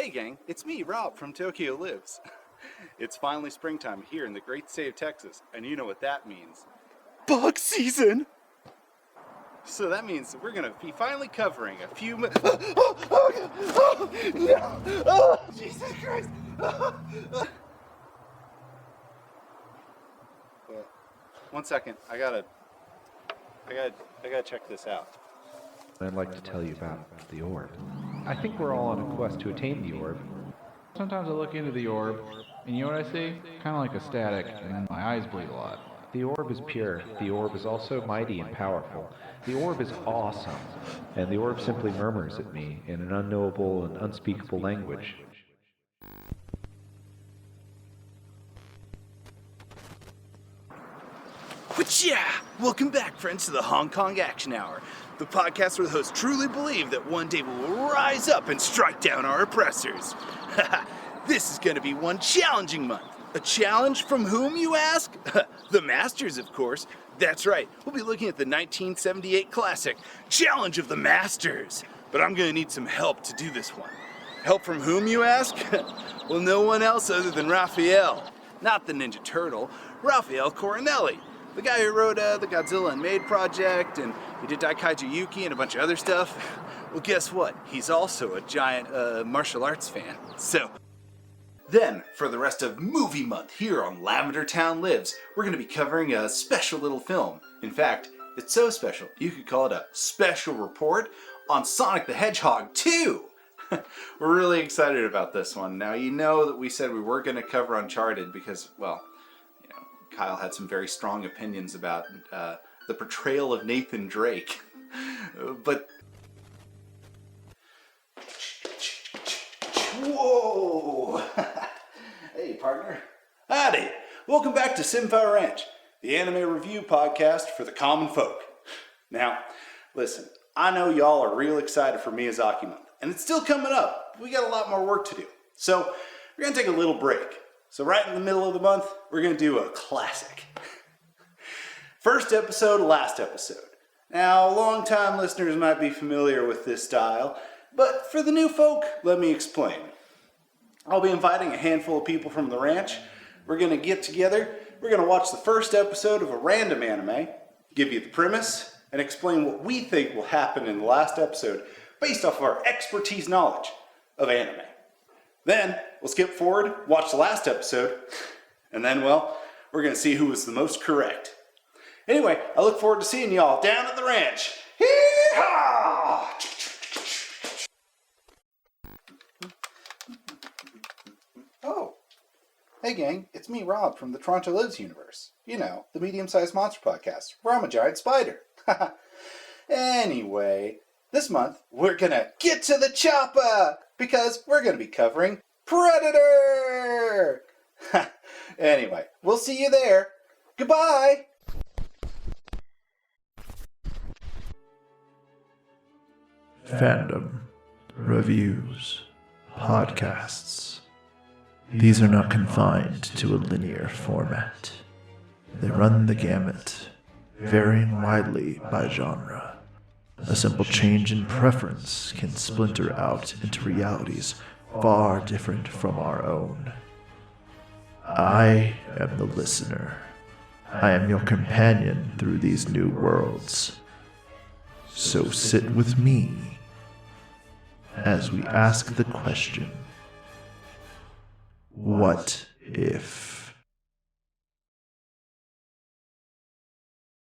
Hey gang, it's me, Rob from Tokyo Lives. It's finally springtime here in the great state of Texas, and you know what that means. Bug season! So that means we're gonna be finally covering a few no! Oh, Jesus Christ! One second, I gotta check this out. I'd like to tell you about the orb. I think we're all on a quest to attain the orb. Sometimes I look into the orb, and you know what I see? Kind of like a static, and my eyes bleed a lot. The orb is pure. The orb is also mighty and powerful. The orb is awesome. And the orb simply murmurs at me in an unknowable and unspeakable language. Whatcha! Welcome back, friends, to the Hong Kong Action Hour, the podcast where the hosts truly believe that one day we will rise up and strike down our oppressors. This is going to be one challenging month. A challenge from whom, you ask? The Masters, of course. That's right, we'll be looking at the 1978 classic, Challenge of the Masters. But I'm going to need some help to do this one. Help from whom, you ask? Well, no one else other than Raphael. Not the Ninja Turtle, Raphael Coronelli. The guy who wrote the Godzilla and Maid project, and he did Daikaiju Yuki and a bunch of other stuff. Well, guess what? He's also a giant martial arts fan. So, then, for the rest of movie month here on Lavender Town Lives, we're going to be covering a special little film. In fact, it's so special, you could call it a special report on Sonic the Hedgehog 2. We're really excited about this one. Now, you know that we said we were going to cover Uncharted because, well, Kyle had some very strong opinions about the portrayal of Nathan Drake. But... Whoa! Hey, partner. Howdy! Welcome back to Senpai Ranch, the anime review podcast for the common folk. Now, listen, I know y'all are real excited for Miyazaki month, and it's still coming up. We got a lot more work to do. So, we're going to take a little break. So right in the middle of the month, we're going to do a classic. First episode, last episode. Now, long-time listeners might be familiar with this style, but for the new folk, let me explain. I'll be inviting a handful of people from the ranch. We're going to get together, we're going to watch the first episode of a random anime, give you the premise, and explain what we think will happen in the last episode based off of our expertise knowledge of anime. Then, we'll skip forward, watch the last episode, and then, well, we're going to see who was the most correct. Anyway, I look forward to seeing y'all down at the ranch. Hee-haw! Oh, hey gang, it's me, Rob, from the Toronto Lives universe. You know, the medium-sized monster podcast, where I'm a giant spider. Anyway, this month, we're going to get to the chopper! Because we're going to be covering Predator! Anyway, we'll see you there. Goodbye! Fandom, reviews, podcasts. These are not confined to a linear format. They run the gamut, varying widely by genre. A simple change in preference can splinter out into realities far different from our own. I am the listener. I am your companion through these new worlds. So sit with me as we ask the question, what if?